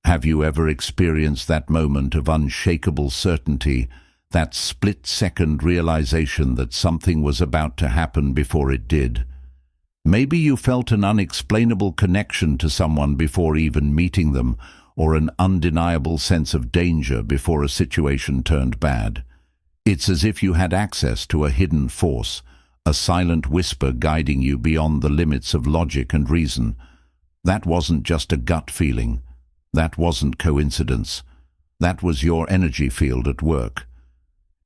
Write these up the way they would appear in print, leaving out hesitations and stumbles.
Have you ever experienced that moment of unshakable certainty, that split-second realization that something was about to happen before it did? Maybe you felt an unexplainable connection to someone before even meeting them, or an undeniable sense of danger before a situation turned bad. It's as if you had access to a hidden force, a silent whisper guiding you beyond the limits of logic and reason. That wasn't just a gut feeling. That wasn't coincidence. That was your energy field at work.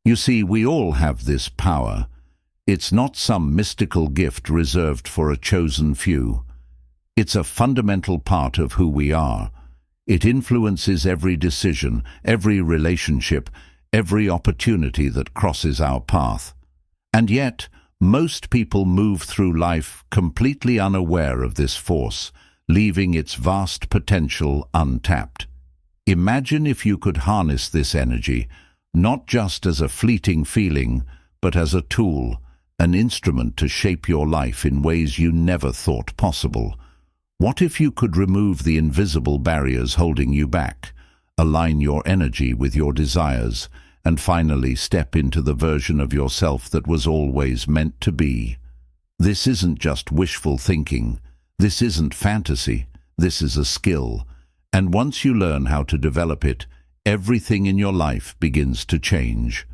You see, we all have this power. It's not some mystical gift reserved for a chosen few. It's a fundamental part of who we are. It influences every decision, every relationship, every opportunity that crosses our path. And yet, most people move through life completely unaware of this force, leaving its vast potential untapped. Imagine if you could harness this energy, not just as a fleeting feeling, but as a tool, an instrument to shape your life in ways you never thought possible. What if you could remove the invisible barriers holding you back, align your energy with your desires, and finally step into the version of yourself that was always meant to be? This isn't just wishful thinking. This isn't fantasy. This is a skill. And once you learn how to develop it, everything in your life begins to change.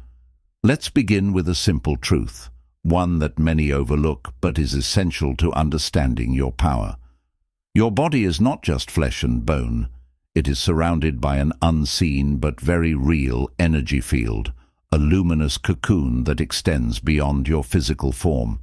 Let's begin with a simple truth, one that many overlook but is essential to understanding your power. Your body is not just flesh and bone. It is surrounded by an unseen but very real energy field, a luminous cocoon that extends beyond your physical form.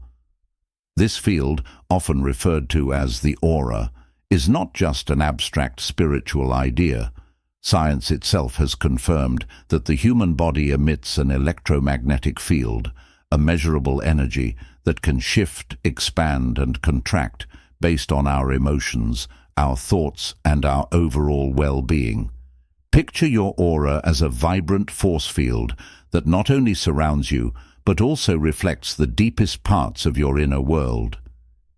This field, often referred to as the aura, is not just an abstract spiritual idea. Science itself has confirmed that the human body emits an electromagnetic field, a measurable energy that can shift, expand, and contract based on our emotions, our thoughts, and our overall well-being. Picture your aura as a vibrant force field that not only surrounds you, but also reflects the deepest parts of your inner world.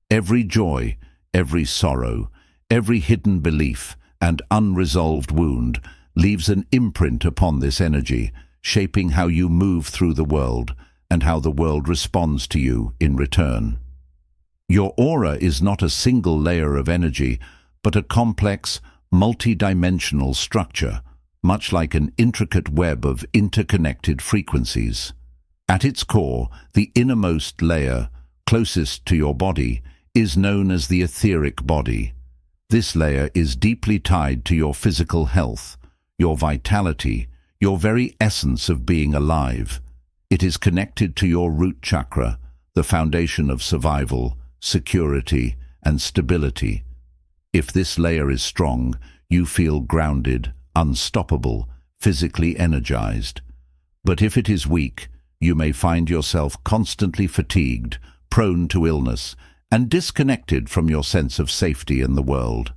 Every joy, every sorrow, every hidden belief, and unresolved wound leaves an imprint upon this energy, shaping how you move through the world and how the world responds to you in return. Your aura is not a single layer of energy, but a complex, multi-dimensional structure, much like an intricate web of interconnected frequencies. At its core, the innermost layer, closest to your body, is known as the etheric body. This layer is deeply tied to your physical health, your vitality, your very essence of being alive. It is connected to your root chakra, the foundation of survival, security, and stability. If this layer is strong, you feel grounded, unstoppable, physically energized. But if it is weak, you may find yourself constantly fatigued, prone to illness, and disconnected from your sense of safety in the world.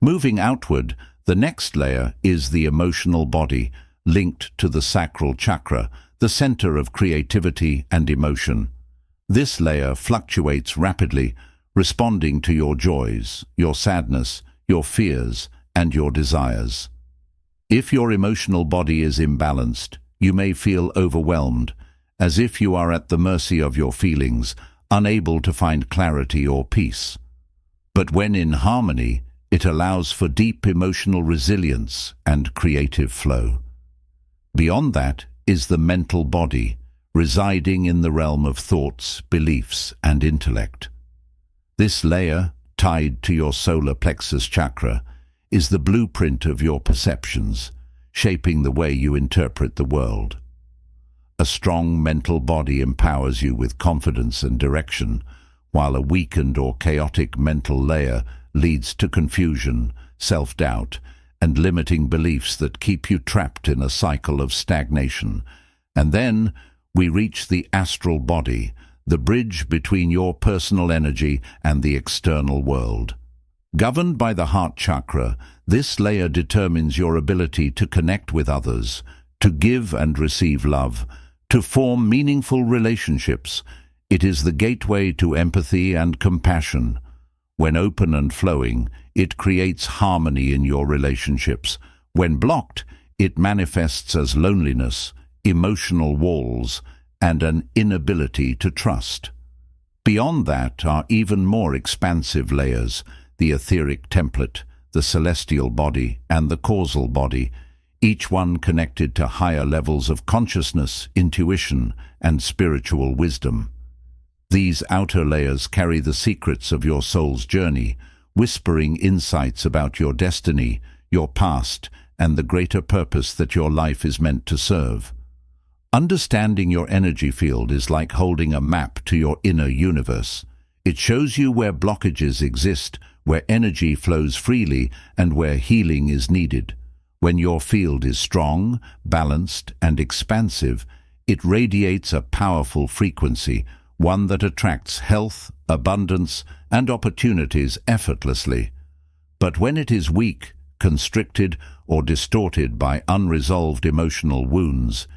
Moving outward, the next layer is the emotional body, linked to the sacral chakra, the center of creativity and emotion. This layer fluctuates rapidly, responding to your joys, your sadness, your fears, and your desires. If your emotional body is imbalanced, you may feel overwhelmed, as if you are at the mercy of your feelings, unable to find clarity or peace. But when in harmony, it allows for deep emotional resilience and creative flow. Beyond that is the mental body, residing in the realm of thoughts, beliefs, and intellect. This layer, tied to your solar plexus chakra, is the blueprint of your perceptions, shaping the way you interpret the world. A strong mental body empowers you with confidence and direction, while a weakened or chaotic mental layer leads to confusion, self-doubt, and limiting beliefs that keep you trapped in a cycle of stagnation. And then we reach the astral body, the bridge between your personal energy and the external world. Governed by the heart chakra, this layer determines your ability to connect with others, to give and receive love, to form meaningful relationships. It is the gateway to empathy and compassion. When open and flowing, it creates harmony in your relationships. When blocked, it manifests as loneliness, emotional walls, and an inability to trust. Beyond that are even more expansive layers: the etheric template, the celestial body, and the causal body, each one connected to higher levels of consciousness, intuition, and spiritual wisdom. These outer layers carry the secrets of your soul's journey, whispering insights about your destiny, your past, and the greater purpose that your life is meant to serve. Understanding your energy field is like holding a map to your inner universe. It shows you where blockages exist, where energy flows freely, and where healing is needed. When your field is strong, balanced, and expansive, it radiates a powerful frequency, one that attracts health, abundance, and opportunities effortlessly. But when it is weak, constricted, or distorted by unresolved emotional wounds,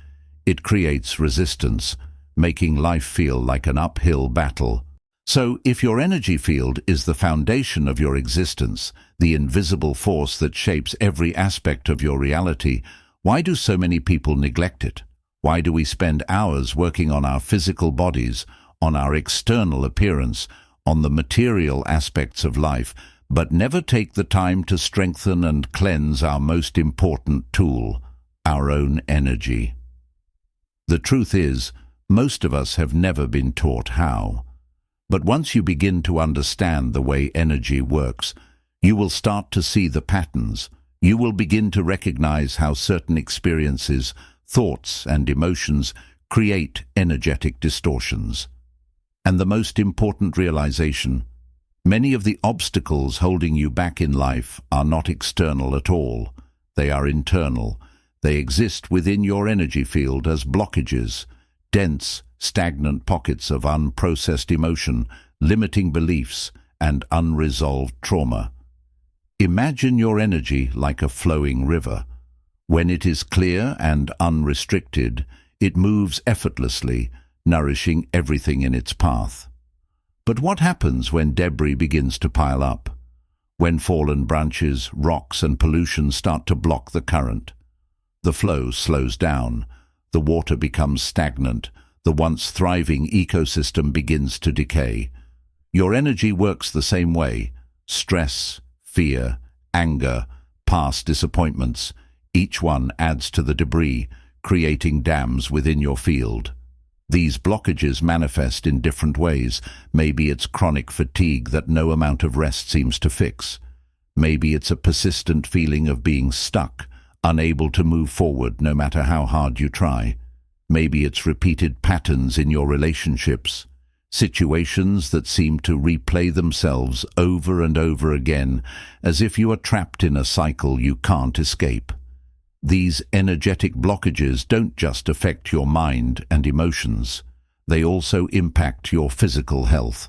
it creates resistance, making life feel like an uphill battle. So, if your energy field is the foundation of your existence, the invisible force that shapes every aspect of your reality, why do so many people neglect it? Why do we spend hours working on our physical bodies, on our external appearance, on the material aspects of life, but never take the time to strengthen and cleanse our most important tool, our own energy? The truth is, most of us have never been taught how. But once you begin to understand the way energy works, you will start to see the patterns. You will begin to recognize how certain experiences, thoughts, and emotions create energetic distortions. And the most important realization: many of the obstacles holding you back in life are not external at all. They are internal. They exist within your energy field as blockages, dense, stagnant pockets of unprocessed emotion, limiting beliefs, and unresolved trauma. Imagine your energy like a flowing river. When it is clear and unrestricted, it moves effortlessly, nourishing everything in its path. But what happens when debris begins to pile up? When fallen branches, rocks, and pollution start to block the current? The flow slows down, the water becomes stagnant, the once thriving ecosystem begins to decay. Your energy works the same way: stress, fear, anger, past disappointments. Each one adds to the debris, creating dams within your field. These blockages manifest in different ways. Maybe it's chronic fatigue that no amount of rest seems to fix. Maybe it's a persistent feeling of being stuck, unable to move forward no matter how hard you try. Maybe it's repeated patterns in your relationships, situations that seem to replay themselves over and over again, as if you are trapped in a cycle you can't escape. These energetic blockages don't just affect your mind and emotions, they also impact your physical health.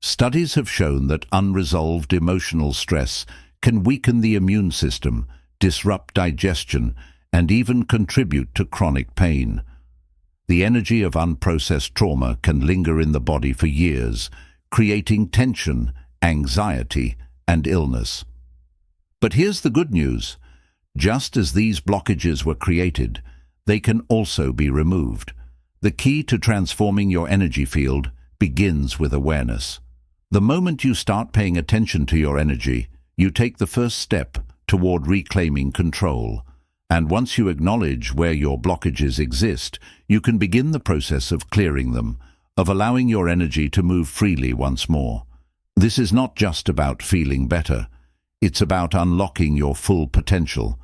Studies have shown that unresolved emotional stress can weaken the immune system, disrupt digestion, and even contribute to chronic pain. The energy of unprocessed trauma can linger in the body for years, creating tension, anxiety, and illness. But here's the good news. Just as these blockages were created, they can also be removed. The key to transforming your energy field begins with awareness. The moment you start paying attention to your energy, you take the first step toward reclaiming control. And once you acknowledge where your blockages exist, you can begin the process of clearing them, of allowing your energy to move freely once more. This is not just about feeling better. It's about unlocking your full potential.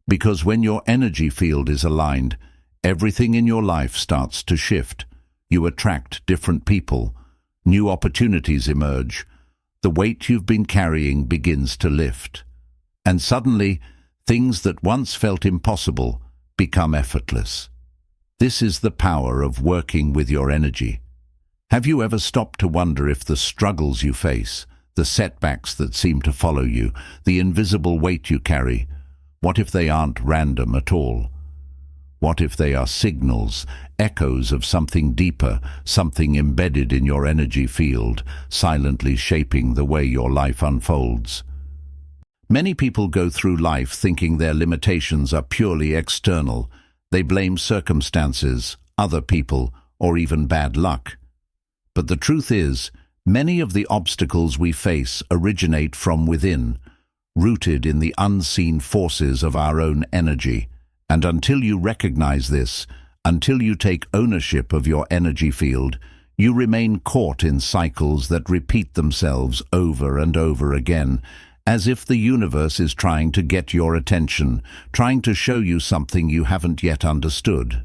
Because when your energy field is aligned, everything in your life starts to shift. You attract different people. New opportunities emerge. The weight you've been carrying begins to lift. And suddenly, things that once felt impossible become effortless. This is the power of working with your energy. Have you ever stopped to wonder if the struggles you face, the setbacks that seem to follow you, the invisible weight you carry, what if they aren't random at all? What if they are signals, echoes of something deeper, something embedded in your energy field, silently shaping the way your life unfolds? Many people go through life thinking their limitations are purely external. They blame circumstances, other people, or even bad luck. But the truth is, many of the obstacles we face originate from within, rooted in the unseen forces of our own energy. And until you recognize this, until you take ownership of your energy field, you remain caught in cycles that repeat themselves over and over again, as if the universe is trying to get your attention, trying to show you something you haven't yet understood.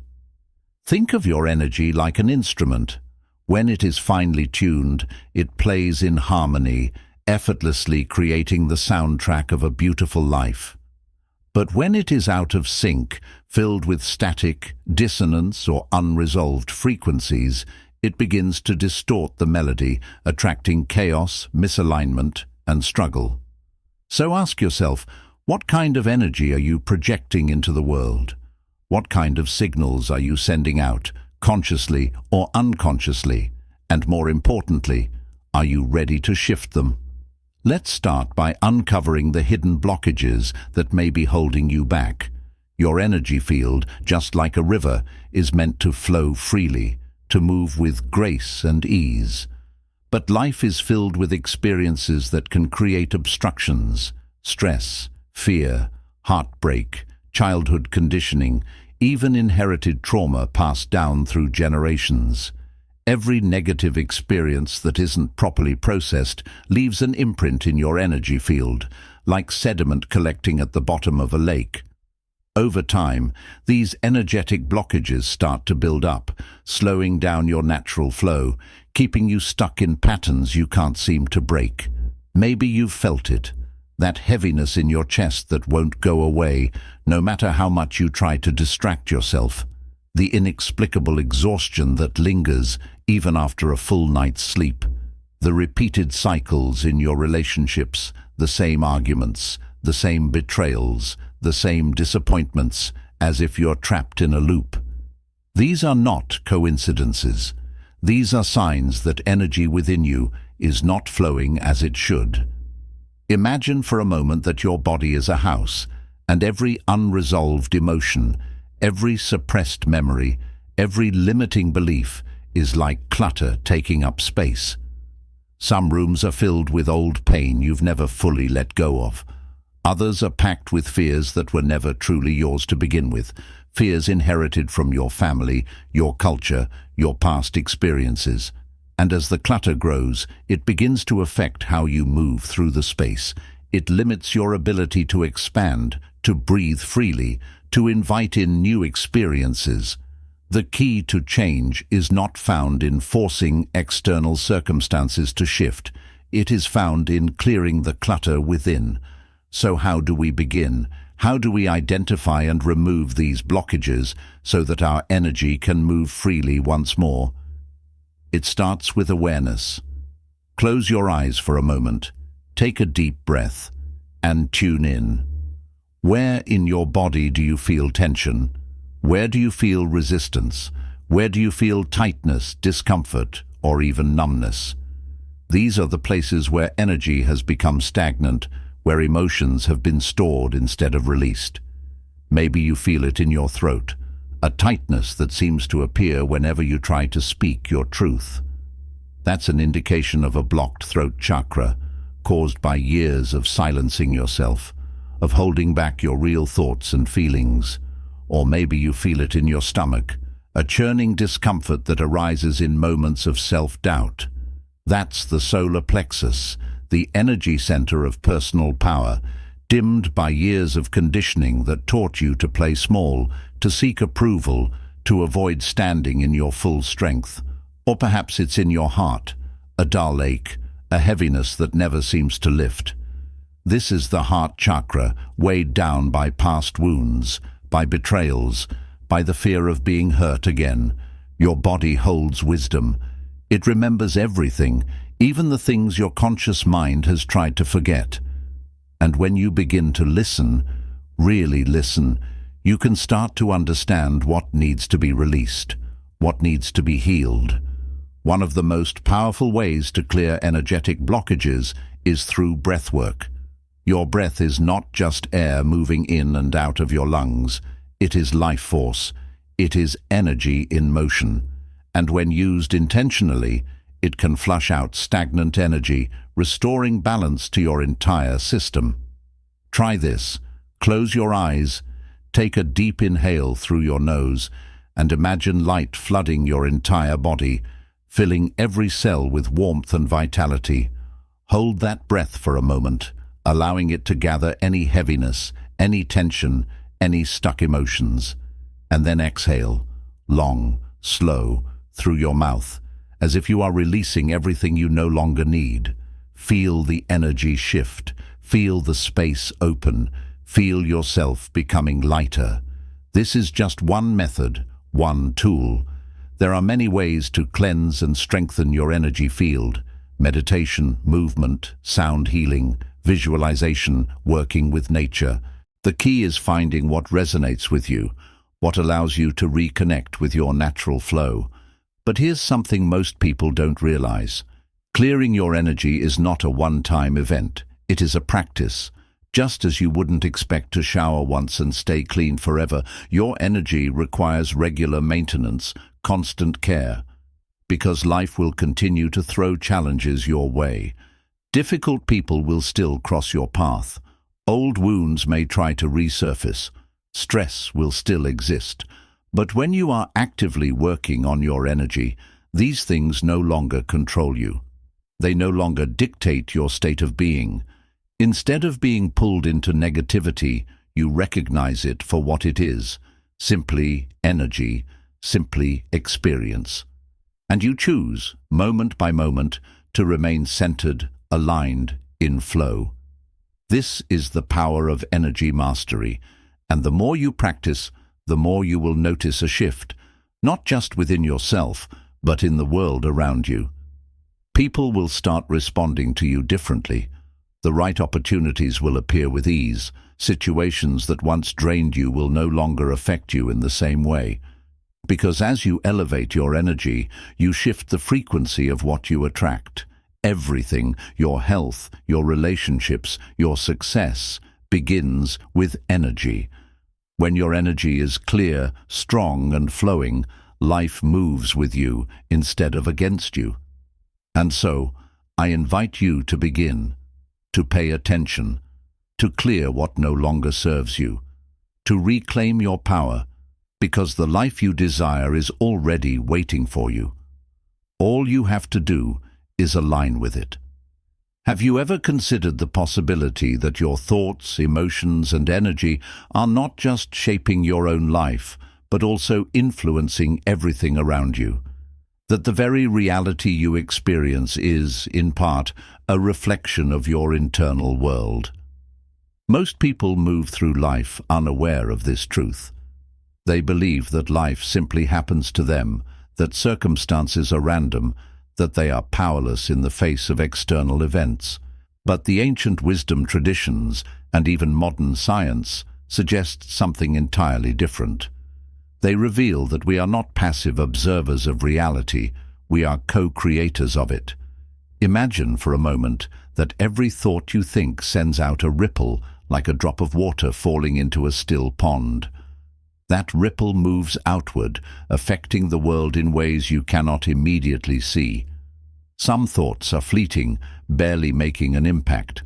Think of your energy like an instrument. When it is finely tuned, it plays in harmony, effortlessly creating the soundtrack of a beautiful life. But when it is out of sync, filled with static, dissonance, or unresolved frequencies, it begins to distort the melody, attracting chaos, misalignment, and struggle. So ask yourself, what kind of energy are you projecting into the world? What kind of signals are you sending out, consciously or unconsciously? And more importantly, are you ready to shift them? Let's start by uncovering the hidden blockages that may be holding you back. Your energy field, just like a river, is meant to flow freely, to move with grace and ease. But life is filled with experiences that can create obstructions: stress, fear, heartbreak, childhood conditioning, even inherited trauma passed down through generations. Every negative experience that isn't properly processed leaves an imprint in your energy field, like sediment collecting at the bottom of a lake. Over time, these energetic blockages start to build up, slowing down your natural flow, keeping you stuck in patterns you can't seem to break. Maybe you've felt it, that heaviness in your chest that won't go away, no matter how much you try to distract yourself. The inexplicable exhaustion that lingers even after a full night's sleep. The repeated cycles in your relationships, the same arguments, the same betrayals, the same disappointments, as if you're trapped in a loop. These are not coincidences. These are signs that energy within you is not flowing as it should. Imagine for a moment that your body is a house, and every unresolved emotion, every suppressed memory, every limiting belief is like clutter taking up space. Some rooms are filled with old pain you've never fully let go of. Others are packed with fears that were never truly yours to begin with, fears inherited from your family, your culture, your past experiences. And as the clutter grows, it begins to affect how you move through the space. It limits your ability to expand, to breathe freely, to invite in new experiences. The key to change is not found in forcing external circumstances to shift. It is found in clearing the clutter within. So how do we begin? How do we identify and remove these blockages so that our energy can move freely once more? It starts with awareness. Close your eyes for a moment, take a deep breath, and tune in. Where in your body do you feel tension? Where do you feel resistance? Where do you feel tightness, discomfort, or even numbness? These are the places where energy has become stagnant, where emotions have been stored instead of released. Maybe you feel it in your throat, a tightness that seems to appear whenever you try to speak your truth. That's an indication of a blocked throat chakra, caused by years of silencing yourself, of holding back your real thoughts and feelings. Or maybe you feel it in your stomach, a churning discomfort that arises in moments of self-doubt. That's the solar plexus, the energy center of personal power, dimmed by years of conditioning that taught you to play small, to seek approval, to avoid standing in your full strength. Or perhaps it's in your heart, a dull ache, a heaviness that never seems to lift. This is the heart chakra, weighed down by past wounds, by betrayals, by the fear of being hurt again. Your body holds wisdom. It remembers everything, even the things your conscious mind has tried to forget. And when you begin to listen, really listen, you can start to understand what needs to be released, what needs to be healed. One of the most powerful ways to clear energetic blockages is through breathwork. Your breath is not just air moving in and out of your lungs. It is life force. It is energy in motion. And when used intentionally, it can flush out stagnant energy, restoring balance to your entire system. Try this. Close your eyes, take a deep inhale through your nose, and imagine light flooding your entire body, filling every cell with warmth and vitality. Hold that breath for a moment, allowing it to gather any heaviness, any tension, any stuck emotions. And then exhale, long, slow, through your mouth, as if you are releasing everything you no longer need. Feel the energy shift, feel the space open, feel yourself becoming lighter. This is just one method, one tool. There are many ways to cleanse and strengthen your energy field: meditation, movement, sound healing, visualization, working with nature. The key is finding what resonates with you, what allows you to reconnect with your natural flow. But here's something most people don't realize. Clearing your energy is not a one-time event. It is a practice. Just as you wouldn't expect to shower once and stay clean forever, your energy requires regular maintenance, constant care, because life will continue to throw challenges your way. Difficult people will still cross your path. Old wounds may try to resurface. Stress will still exist. But when you are actively working on your energy, these things no longer control you. They no longer dictate your state of being. Instead of being pulled into negativity, you recognize it for what it is: simply energy, simply experience. And you choose, moment by moment, to remain centered, aligned, in flow. This is the power of energy mastery, and the more you practice, the more you will notice a shift, not just within yourself, but in the world around you. People will start responding to you differently. The right opportunities will appear with ease. Situations that once drained you will no longer affect you in the same way. Because as you elevate your energy, you shift the frequency of what you attract. Everything, your health, your relationships, your success, begins with energy. When your energy is clear, strong, and flowing, life moves with you instead of against you. And so, I invite you to begin, to pay attention, to clear what no longer serves you, to reclaim your power, because the life you desire is already waiting for you. All you have to do is align with it. Have you ever considered the possibility that your thoughts, emotions, and energy are not just shaping your own life, but also influencing everything around you? That the very reality you experience is, in part, a reflection of your internal world? Most people move through life unaware of this truth. They believe that life simply happens to them, that circumstances are random, that they are powerless in the face of external events. But the ancient wisdom traditions, and even modern science, suggest something entirely different. They reveal that we are not passive observers of reality, we are co-creators of it. Imagine for a moment that every thought you think sends out a ripple, like a drop of water falling into a still pond. That ripple moves outward, affecting the world in ways you cannot immediately see. Some thoughts are fleeting, barely making an impact,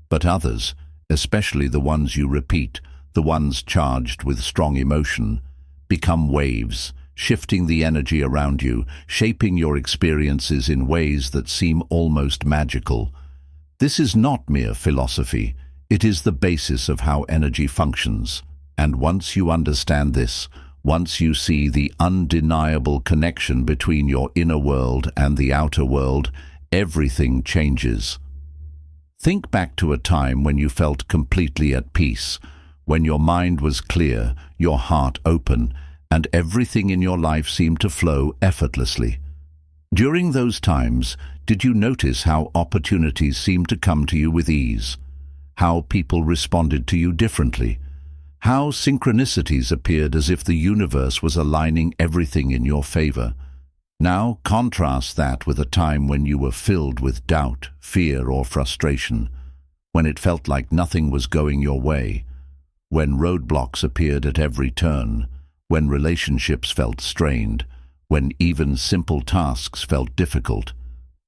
but others, especially the ones you repeat, the ones charged with strong emotion, become waves, shifting the energy around you, shaping your experiences in ways that seem almost magical. This is not mere philosophy, it is the basis of how energy functions. And once you understand this, once you see the undeniable connection between your inner world and the outer world, everything changes. Think back to a time when you felt completely at peace, when your mind was clear, your heart open, and everything in your life seemed to flow effortlessly. During those times, did you notice how opportunities seemed to come to you with ease? How people responded to you differently? How synchronicities appeared as if the universe was aligning everything in your favor. Now contrast that with a time when you were filled with doubt, fear, or frustration, when it felt like nothing was going your way, when roadblocks appeared at every turn, when relationships felt strained, when even simple tasks felt difficult.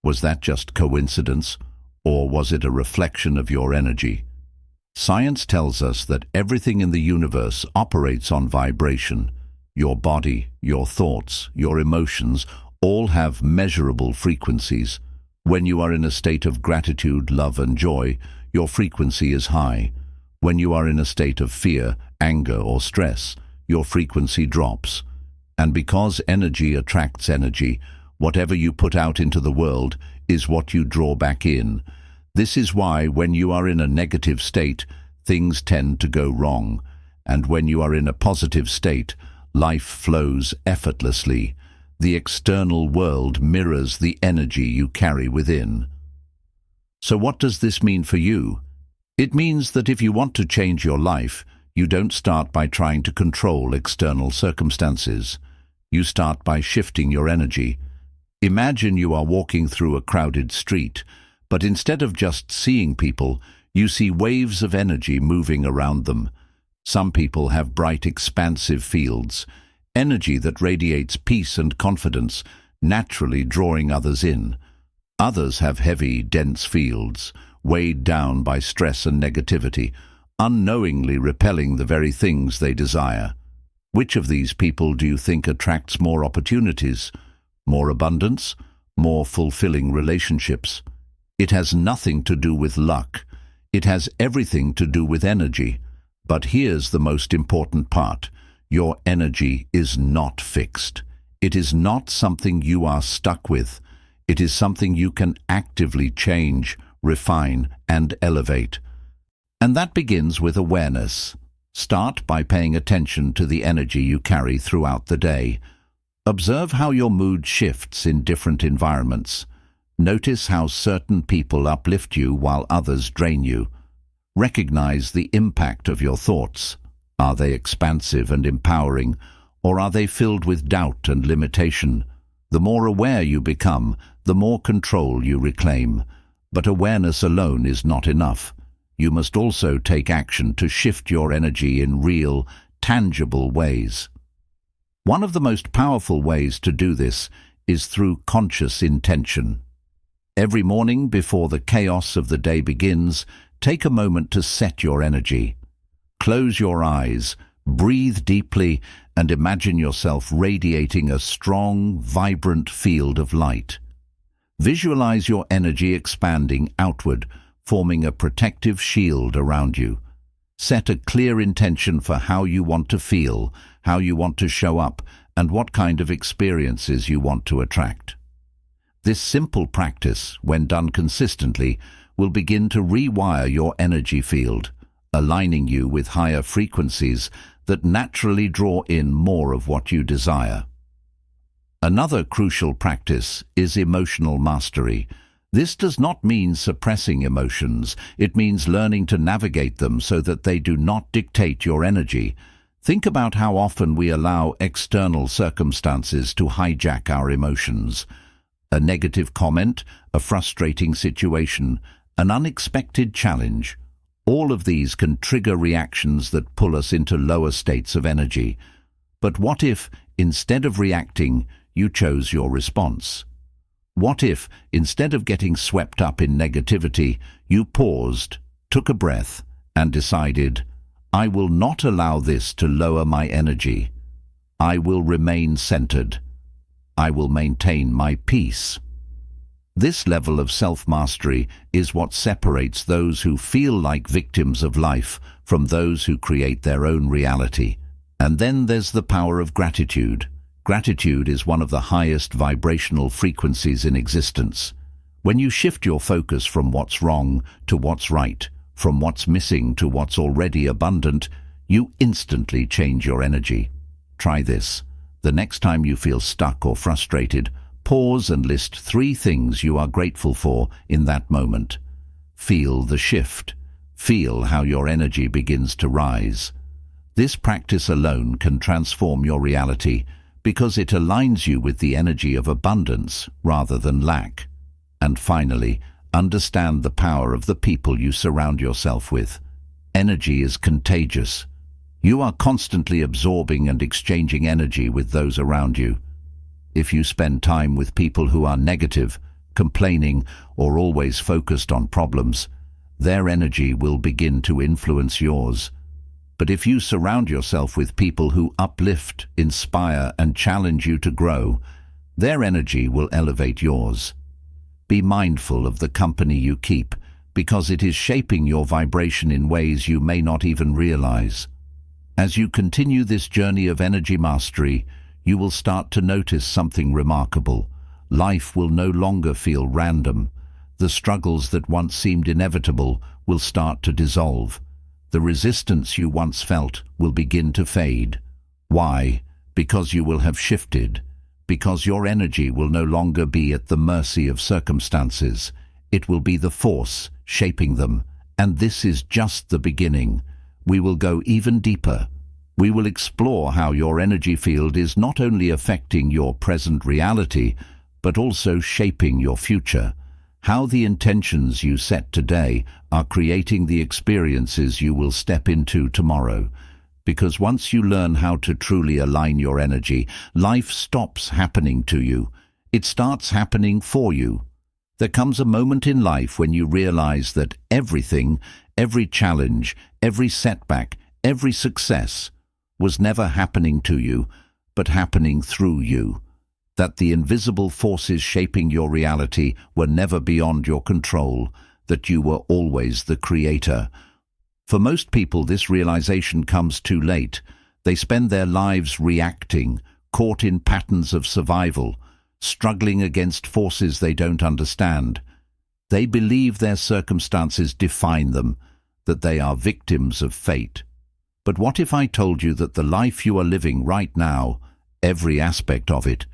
Was that just coincidence, or was it a reflection of your energy? Science tells us that everything in the universe operates on vibration. Your body, your thoughts, your emotions all have measurable frequencies. When you are in a state of gratitude, love, and joy, your frequency is high. When you are in a state of fear, anger, or stress, your frequency drops. And because energy attracts energy, whatever you put out into the world is what you draw back in. This is why when you are in a negative state, things tend to go wrong. And when you are in a positive state, life flows effortlessly. The external world mirrors the energy you carry within. So what does this mean for you? It means that if you want to change your life, you don't start by trying to control external circumstances. You start by shifting your energy. Imagine you are walking through a crowded street, but instead of just seeing people, you see waves of energy moving around them. Some people have bright, expansive fields, energy that radiates peace and confidence, naturally drawing others in. Others have heavy, dense fields, weighed down by stress and negativity, unknowingly repelling the very things they desire. Which of these people do you think attracts more opportunities, more abundance, more fulfilling relationships? It has nothing to do with luck. It has everything to do with energy. But here's the most important part. Your energy is not fixed. It is not something you are stuck with. It is something you can actively change, refine, and elevate. And that begins with awareness. Start by paying attention to the energy you carry throughout the day. Observe how your mood shifts in different environments. Notice how certain people uplift you while others drain you. Recognize the impact of your thoughts. Are they expansive and empowering, or are they filled with doubt and limitation? The more aware you become, the more control you reclaim. But awareness alone is not enough. You must also take action to shift your energy in real, tangible ways. One of the most powerful ways to do this is through conscious intention. Every morning before the chaos of the day begins, take a moment to set your energy. Close your eyes, breathe deeply, and imagine yourself radiating a strong, vibrant field of light. Visualize your energy expanding outward, forming a protective shield around you. Set a clear intention for how you want to feel, how you want to show up, and what kind of experiences you want to attract. This simple practice, when done consistently, will begin to rewire your energy field, aligning you with higher frequencies that naturally draw in more of what you desire. Another crucial practice is emotional mastery. This does not mean suppressing emotions. It means learning to navigate them so that they do not dictate your energy. Think about how often we allow external circumstances to hijack our emotions. A negative comment, a frustrating situation, an unexpected challenge. All of these can trigger reactions that pull us into lower states of energy. But what if, instead of reacting, you chose your response? What if, instead of getting swept up in negativity, you paused, took a breath, and decided, I will not allow this to lower my energy. I will remain centered. I will maintain my peace. This level of self-mastery is what separates those who feel like victims of life from those who create their own reality. And then there's the power of gratitude. Gratitude is one of the highest vibrational frequencies in existence. When you shift your focus from what's wrong to what's right, from what's missing to what's already abundant, you instantly change your energy. Try this. The next time you feel stuck or frustrated, pause and list 3 things you are grateful for in that moment. Feel the shift. Feel how your energy begins to rise. This practice alone can transform your reality because it aligns you with the energy of abundance rather than lack. And finally, understand the power of the people you surround yourself with. Energy is contagious. You are constantly absorbing and exchanging energy with those around you. If you spend time with people who are negative, complaining, or always focused on problems, their energy will begin to influence yours. But if you surround yourself with people who uplift, inspire, and challenge you to grow, their energy will elevate yours. Be mindful of the company you keep, because it is shaping your vibration in ways you may not even realize. As you continue this journey of energy mastery, you will start to notice something remarkable. Life will no longer feel random. The struggles that once seemed inevitable will start to dissolve. The resistance you once felt will begin to fade. Why? Because you will have shifted. Because your energy will no longer be at the mercy of circumstances. It will be the force shaping them. And this is just the beginning. We will go even deeper. We will explore how your energy field is not only affecting your present reality, but also shaping your future. How the intentions you set today are creating the experiences you will step into tomorrow. Because once you learn how to truly align your energy, life stops happening to you. It starts happening for you. There comes a moment in life when you realize that everything, every challenge, every setback, every success was never happening to you, but happening through you. That the invisible forces shaping your reality were never beyond your control, that you were always the creator. For most people, this realization comes too late. They spend their lives reacting, caught in patterns of survival, struggling against forces they don't understand. They believe their circumstances define them, that they are victims of fate. But what if I told you that the life you are living right now, every aspect of it,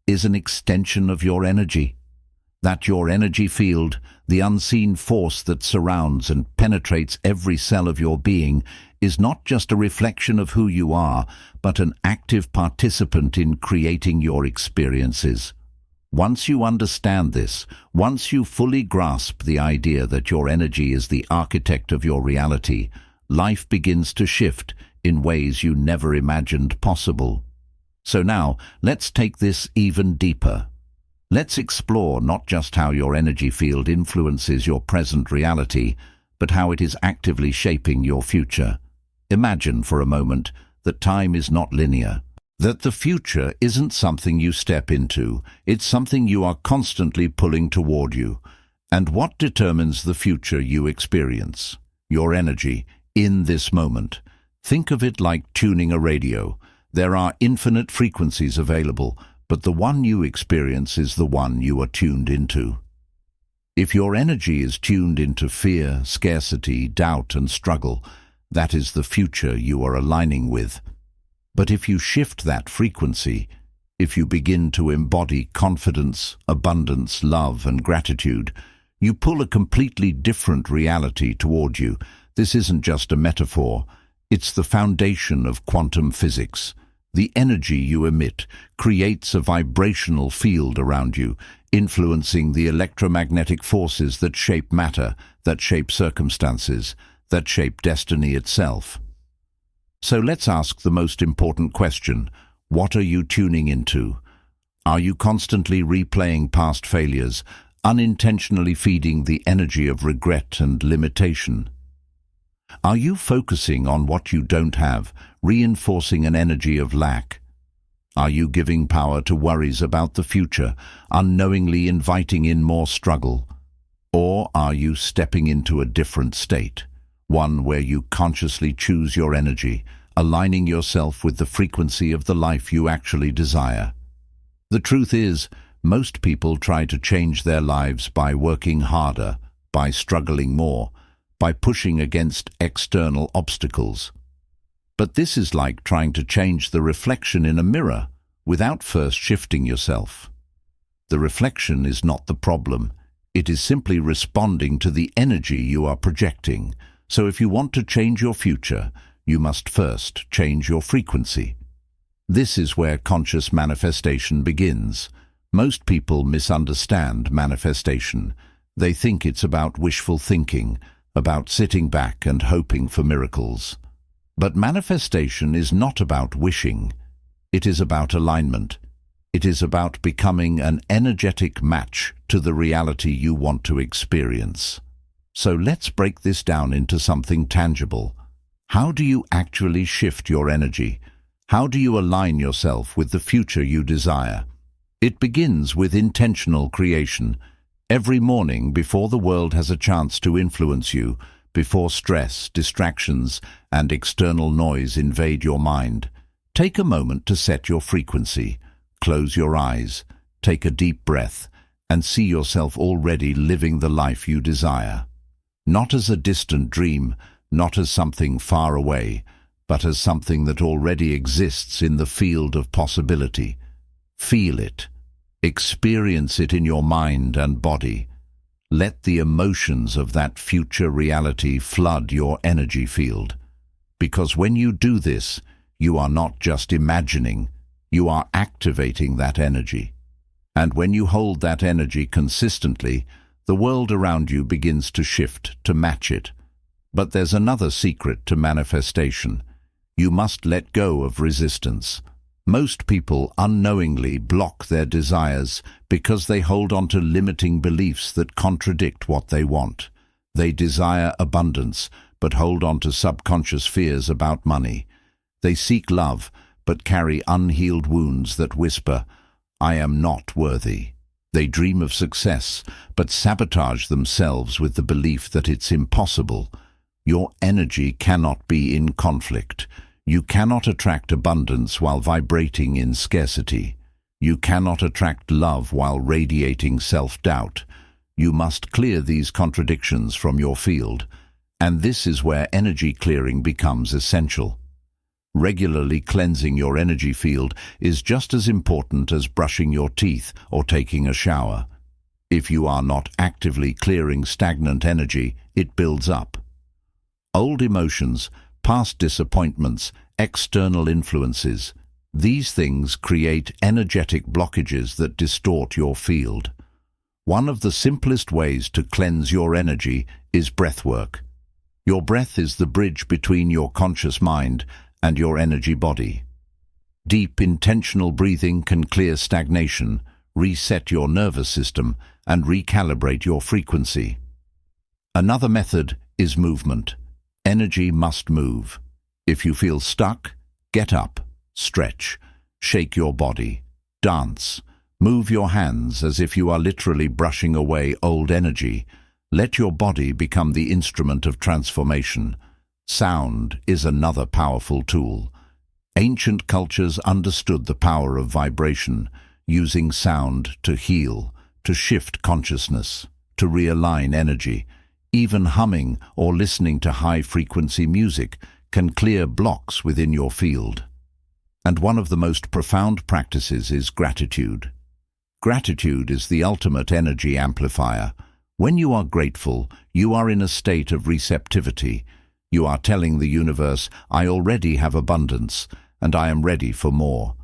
is an extension of your energy? That your energy field, the unseen force that surrounds and penetrates every cell of your being, is not just a reflection of who you are, but an active participant in creating your experiences. Once you understand this, once you fully grasp the idea that your energy is the architect of your reality, life begins to shift in ways you never imagined possible. So now, let's take this even deeper. Let's explore not just how your energy field influences your present reality, but how it is actively shaping your future. Imagine for a moment that time is not linear, that the future isn't something you step into, it's something you are constantly pulling toward you. And what determines the future you experience? Your energy, in this moment. Think of it like tuning a radio. There are infinite frequencies available, but the one you experience is the one you are tuned into. If your energy is tuned into fear, scarcity, doubt, and struggle, that is the future you are aligning with. But if you shift that frequency, if you begin to embody confidence, abundance, love, and gratitude, you pull a completely different reality toward you. This isn't just a metaphor, it's the foundation of quantum physics. The energy you emit creates a vibrational field around you, influencing the electromagnetic forces that shape matter, that shape circumstances, that shape destiny itself. So let's ask the most important question. What are you tuning into? Are you constantly replaying past failures, unintentionally feeding the energy of regret and limitation? Are you focusing on what you don't have, reinforcing an energy of lack? Are you giving power to worries about the future, unknowingly inviting in more struggle? Or are you stepping into a different state, one where you consciously choose your energy, aligning yourself with the frequency of the life you actually desire? The truth is, most people try to change their lives by working harder, by struggling more, by pushing against external obstacles. But this is like trying to change the reflection in a mirror without first shifting yourself. The reflection is not the problem. It is simply responding to the energy you are projecting. So if you want to change your future, you must first change your frequency. This is where conscious manifestation begins. Most people misunderstand manifestation. They think it's about wishful thinking, about sitting back and hoping for miracles. But manifestation is not about wishing. It is about alignment. It is about becoming an energetic match to the reality you want to experience. So let's break this down into something tangible. How do you actually shift your energy? How do you align yourself with the future you desire? It begins with intentional creation. Every morning, before the world has a chance to influence you, before stress, distractions, and external noise invade your mind, take a moment to set your frequency. Close your eyes, take a deep breath, and see yourself already living the life you desire. Not as a distant dream, not as something far away, but as something that already exists in the field of possibility. Feel it. Experience it in your mind and body. Let the emotions of that future reality flood your energy field. Because when you do this, you are not just imagining, you are activating that energy. And when you hold that energy consistently, the world around you begins to shift to match it. But there's another secret to manifestation. You must let go of resistance. Most people unknowingly block their desires because they hold on to limiting beliefs that contradict what they want. They desire abundance, but hold on to subconscious fears about money. They seek love, but carry unhealed wounds that whisper, "I am not worthy." They dream of success, but sabotage themselves with the belief that it's impossible. Your energy cannot be in conflict. You cannot attract abundance while vibrating in scarcity. You cannot attract love while radiating self-doubt. You must clear these contradictions from your field, and this is where energy clearing becomes essential. Regularly cleansing your energy field is just as important as brushing your teeth or taking a shower. If you are not actively clearing stagnant energy, it builds up. Old emotions, past disappointments, external influences, these things create energetic blockages that distort your field. One of the simplest ways to cleanse your energy is breathwork. Your breath is the bridge between your conscious mind and your energy body. Deep, intentional breathing can clear stagnation, reset your nervous system, and recalibrate your frequency. Another method is movement. Energy must move. If you feel stuck, get up, stretch, shake your body, dance, move your hands as if you are literally brushing away old energy. Let your body become the instrument of transformation. Sound is another powerful tool. Ancient cultures understood the power of vibration, using sound to heal, to shift consciousness, to realign energy. Even humming or listening to high-frequency music can clear blocks within your field. And one of the most profound practices is gratitude. Gratitude is the ultimate energy amplifier. When you are grateful, you are in a state of receptivity. You are telling the universe, "I already have abundance, and I am ready for more."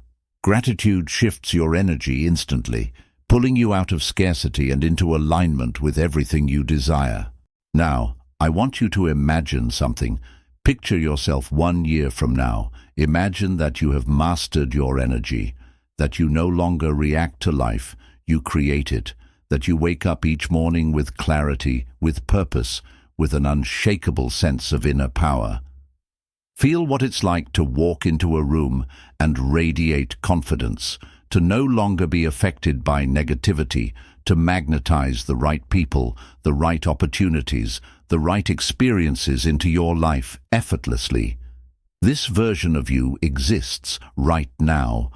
Gratitude shifts your energy instantly, pulling you out of scarcity and into alignment with everything you desire. Now, I want you to imagine something. Picture yourself 1 year from now. Imagine that you have mastered your energy, that you no longer react to life, you create it, that you wake up each morning with clarity, with purpose, with an unshakable sense of inner power. Feel what it's like to walk into a room and radiate confidence, to no longer be affected by negativity, to magnetize the right people, the right opportunities, the right experiences into your life effortlessly. This version of you exists right now.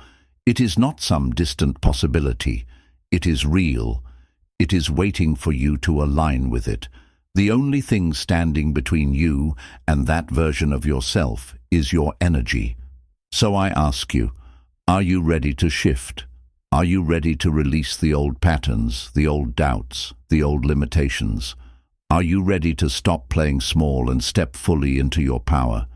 It is not some distant possibility. It is real. It is waiting for you to align with it. The only thing standing between you and that version of yourself is your energy. So I ask you, are you ready to shift? Are you ready to release the old patterns, the old doubts, the old limitations? Are you ready to stop playing small and step fully into your power?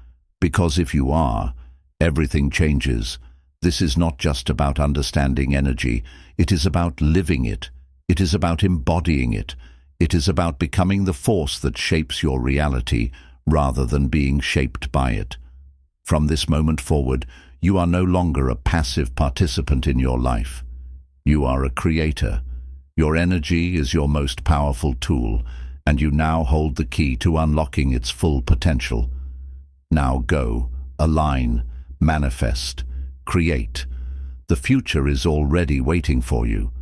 Because if you are, everything changes. This is not just about understanding energy. It is about living it. It is about embodying it. It is about becoming the force that shapes your reality rather than being shaped by it. From this moment forward, you are no longer a passive participant in your life. You are a creator. Your energy is your most powerful tool, and you now hold the key to unlocking its full potential. Now go, align, manifest, create. The future is already waiting for you.